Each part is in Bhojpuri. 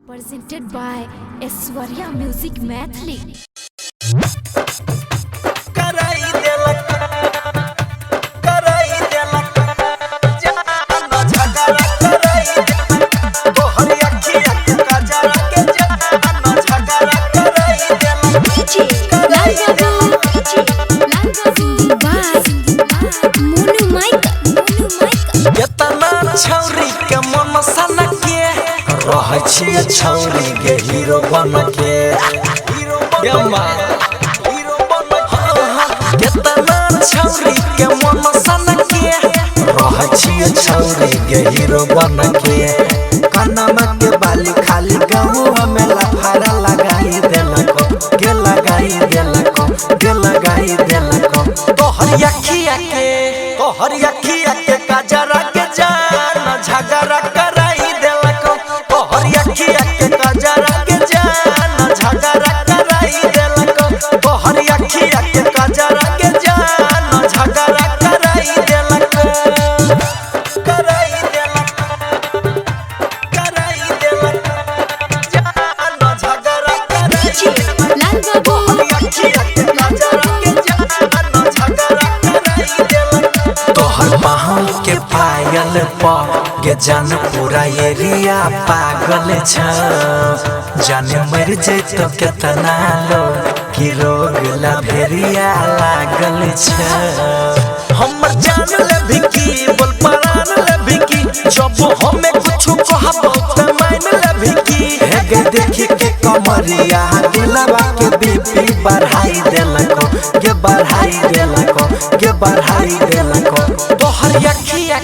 Presented by Aishwarya Music Mathli. छौरी के हीरो बन के कितना छौरी के मन सन के रह छिए छौरी के हीरो बन के कनमा के बाली खाली गाँव में लफारा लगाई देलको के लगाई देलको के लगाई देलको तोहर अखिया के काजरा के जान झगड़ा कराई देलको तोहर अखिया के काजरा के जान झगड़ा कराई देलको तोहर अखिया के काजरा के जान झगड़ा कराई देलको कराई देलको कराई देलको जान झगड़ा कराई लाल बाबू अखिया के काजरा के जान झगड़ा कराई देलको तोहर बाहों के पायल पर के जान पूरा एरिया पागल छ जाने मर जैत केतना लोग की रोग लभेरिया लागल छ हमर जान ले भिकी बोल परान ले भिकी जब हमें कुछ कहबो त मान ले भिकी हे गे देखी के कमरिया दिलवा के बीपी बढ़ाई देलको के बढ़ाई देलको के बढ़ाई देलको तोहर अखिया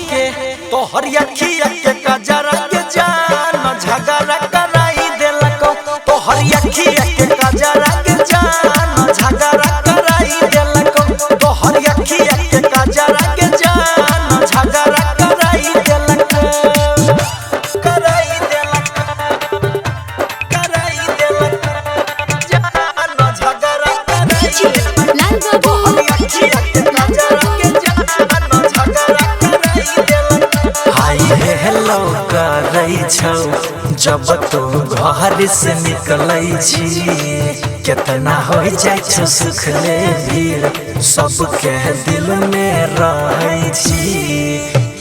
के काजरा के जान झगड़ा कराई देलको तोहर अखिया के काजरा के जान झगड़ा कराई देलको तोहर अखिया के काजरा के जान झगड़ा कराई देलको कराई देलको कराई देलको जान झगड़ा कराई लाल बाबू तोहर अखिया के काजरा के जान झगड़ा कराई देलको हाय हेलो करै छौ जब तू घर से निकलै छी कितना हो जाय छ सुख ले भीड़ सबके दिल में रहै छी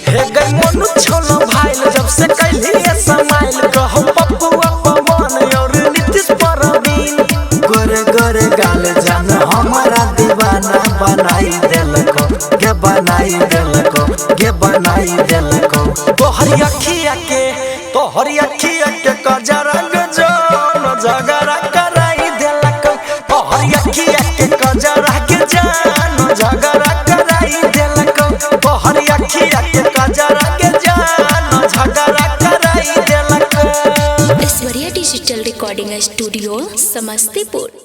हे गै मन छोलो भाईल जब से कैली समाइल कहो पप्पुआ पवन और नीतीश परवीन गोरे गोरे गाल जान हमारा दीवाना बनाई देलको के बनाई देलको के बनाई देलको तोहर अखिया के काजरा के जान झगड़ा कराई देलको तोहर अखिया के काजरा के जान झगड़ा कराई देलको तोहर अखिया के काजरा के जान झगड़ा कराई देलको Aishwarya digital recording studio Samastipur.